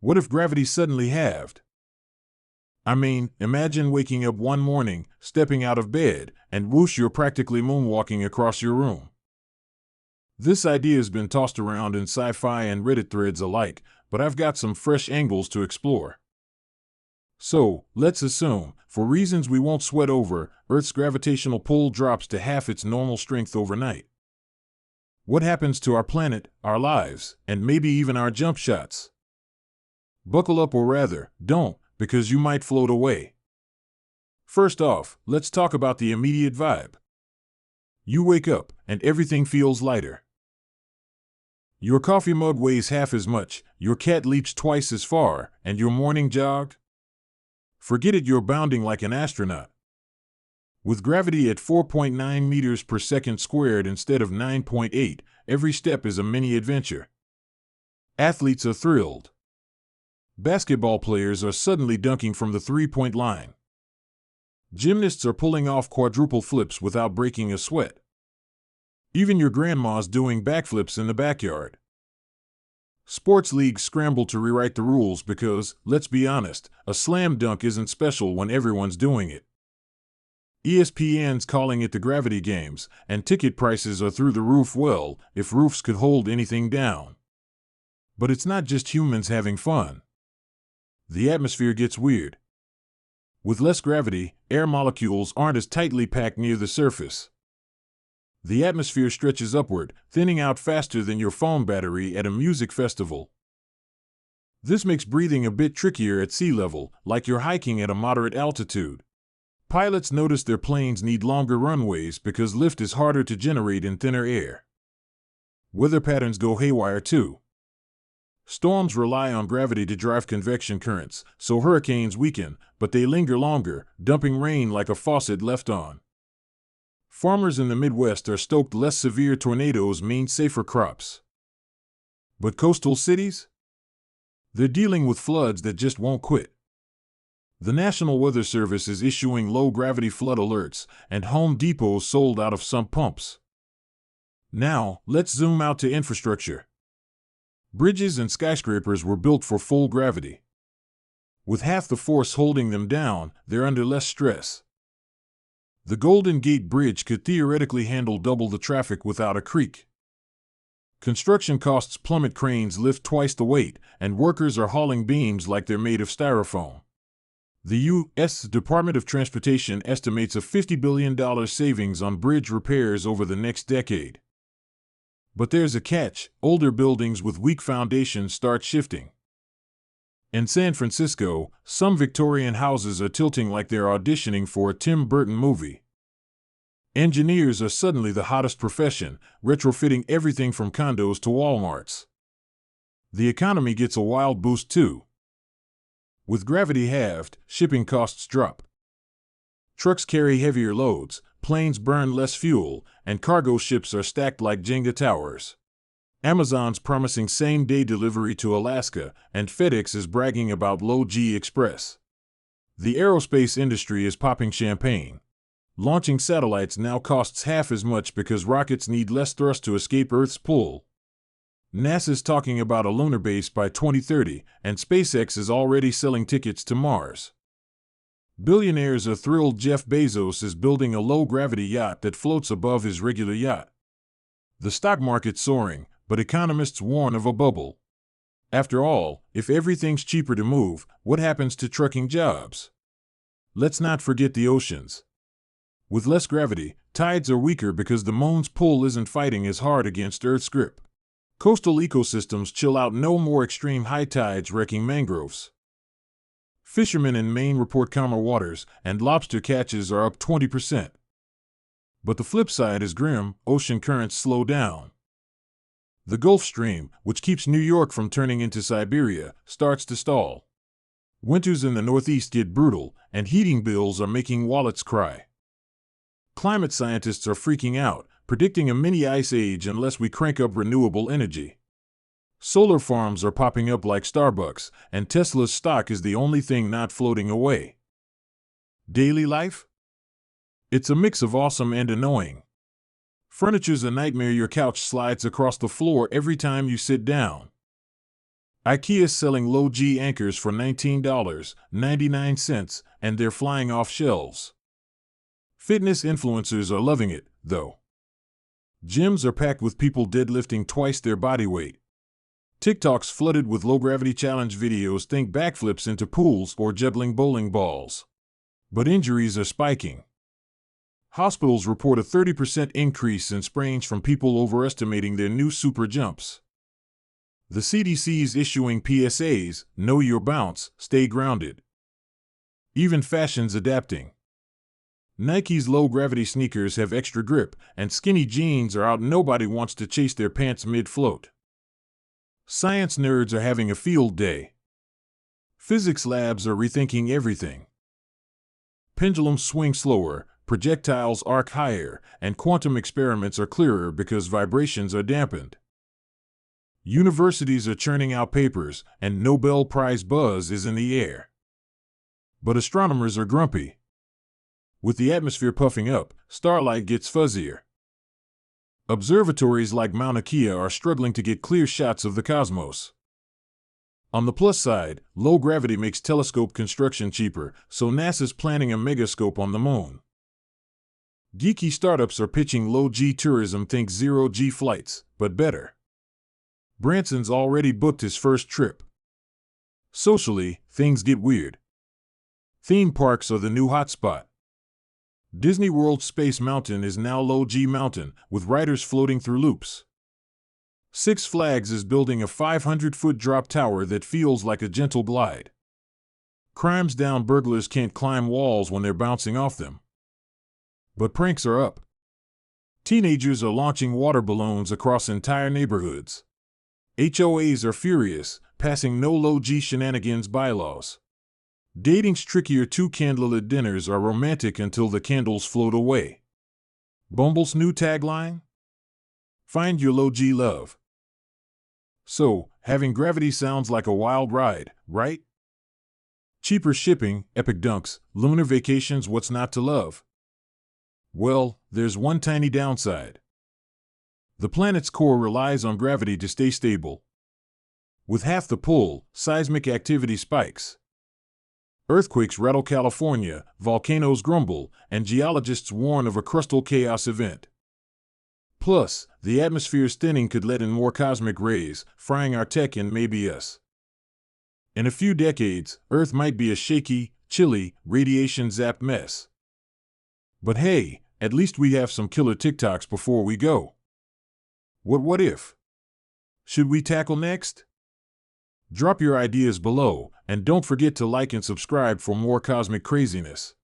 What if gravity suddenly halved? I mean, imagine waking up one morning, stepping out of bed, and whoosh, you're practically moonwalking across your room. This idea has been tossed around in sci-fi and Reddit threads alike, but I've got some fresh angles to explore. So, let's assume, for reasons we won't sweat over, Earth's gravitational pull drops to half its normal strength overnight. What happens to our planet, our lives, and maybe even our jump shots? Buckle up, or rather, don't, because you might float away. First off, let's talk about the immediate vibe. You wake up, and everything feels lighter. Your coffee mug weighs half as much, your cat leaps twice as far, and your morning jog? Forget it, you're bounding like an astronaut. With gravity at 4.9 meters per second squared instead of 9.8, every step is a mini adventure. Athletes are thrilled. Basketball players are suddenly dunking from the three-point line. Gymnasts are pulling off quadruple flips without breaking a sweat. Even your grandma's doing backflips in the backyard. Sports leagues scramble to rewrite the rules because, let's be honest, a slam dunk isn't special when everyone's doing it. ESPN's calling it the gravity games, and ticket prices are through the roof. Well, if roofs could hold anything down. But it's not just humans having fun. The atmosphere gets weird. With less gravity, air molecules aren't as tightly packed near the surface. The atmosphere stretches upward, thinning out faster than your phone battery at a music festival. This makes breathing a bit trickier at sea level, like you're hiking at a moderate altitude. Pilots notice their planes need longer runways because lift is harder to generate in thinner air. Weather patterns go haywire too. Storms rely on gravity to drive convection currents, so hurricanes weaken, but they linger longer, dumping rain like a faucet left on. Farmers in the Midwest are stoked less severe tornadoes mean safer crops. But coastal cities? They're dealing with floods that just won't quit. The National Weather Service is issuing low-gravity flood alerts, and Home Depot's sold out of sump pumps. Now, let's zoom out to infrastructure. Bridges and skyscrapers were built for full gravity. With half the force holding them down, they're under less stress. The Golden Gate Bridge could theoretically handle double the traffic without a creak. Construction costs plummet, cranes lift twice the weight, and workers are hauling beams like they're made of styrofoam. The U.S. Department of Transportation estimates a $50 billion savings on bridge repairs over the next decade. But there's a catch: older buildings with weak foundations start shifting. In San Francisco, some Victorian houses are tilting like they're auditioning for a Tim Burton movie. Engineers are suddenly the hottest profession, retrofitting everything from condos to Walmarts. The economy gets a wild boost too. With gravity halved, shipping costs drop. Trucks carry heavier loads, planes burn less fuel, and cargo ships are stacked like Jenga towers. Amazon's promising same-day delivery to Alaska, and FedEx is bragging about low-G Express. The aerospace industry is popping champagne. Launching satellites now costs half as much because rockets need less thrust to escape Earth's pull. NASA's talking about a lunar base by 2030, and SpaceX is already selling tickets to Mars. Billionaires are thrilled Jeff Bezos is building a low-gravity yacht that floats above his regular yacht. The stock market's soaring, but economists warn of a bubble. After all, if everything's cheaper to move, what happens to trucking jobs? Let's not forget the oceans. With less gravity, tides are weaker because the moon's pull isn't fighting as hard against Earth's grip. Coastal ecosystems chill out, no more extreme high tides wrecking mangroves. Fishermen in Maine report calmer waters, and lobster catches are up 20%. But the flip side is grim: ocean currents slow down. The Gulf Stream, which keeps New York from turning into Siberia, starts to stall. Winters in the Northeast get brutal, and heating bills are making wallets cry. Climate scientists are freaking out, predicting a mini ice age unless we crank up renewable energy. Solar farms are popping up like Starbucks, and Tesla's stock is the only thing not floating away. Daily life? It's a mix of awesome and annoying. Furniture's a nightmare. Your couch slides across the floor every time you sit down. IKEA's selling low-G anchors for $19.99, and they're flying off shelves. Fitness influencers are loving it, though. Gyms are packed with people deadlifting twice their body weight. TikTok's flooded with low-gravity challenge videos, think backflips into pools or juggling bowling balls. But injuries are spiking. Hospitals report a 30% increase in sprains from people overestimating their new super jumps. The CDC's issuing PSAs, know your bounce, stay grounded. Even fashion's adapting. Nike's low-gravity sneakers have extra grip, and skinny jeans are out. Nobody wants to chase their pants mid-float. Science nerds are having a field day. Physics labs are rethinking everything. Pendulums swing slower, projectiles arc higher, and quantum experiments are clearer because vibrations are dampened. Universities are churning out papers, and Nobel Prize buzz is in the air. But astronomers are grumpy. With the atmosphere puffing up, starlight gets fuzzier. Observatories like Mauna Kea are struggling to get clear shots of the cosmos. On the plus side, low gravity makes telescope construction cheaper, so NASA's planning a megascope on the moon. Geeky startups are pitching low-G tourism, think zero-G flights, but better. Branson's already booked his first trip. Socially, things get weird. Theme parks are the new hotspot. Disney World's Space Mountain is now low-G mountain, with riders floating through loops. Six Flags is building a 500-foot drop tower that feels like a gentle glide. Crime's down, burglars can't climb walls when they're bouncing off them. But pranks are up. Teenagers are launching water balloons across entire neighborhoods. HOAs are furious, passing no low-G shenanigans bylaws. Dating's trickier, two candlelit dinners are romantic until the candles float away. Bumble's new tagline? Find your low-G love. So, having gravity sounds like a wild ride, right? Cheaper shipping, epic dunks, lunar vacations, what's not to love? Well, there's one tiny downside. The planet's core relies on gravity to stay stable. With half the pull, seismic activity spikes. Earthquakes rattle California, volcanoes grumble, and geologists warn of a crustal chaos event. Plus, the atmosphere's thinning could let in more cosmic rays, frying our tech and maybe us. In a few decades, Earth might be a shaky, chilly, radiation-zapped mess. But hey, at least we have some killer TikToks before we go. What if? Should we tackle next? Drop your ideas below, and don't forget to like and subscribe for more cosmic craziness.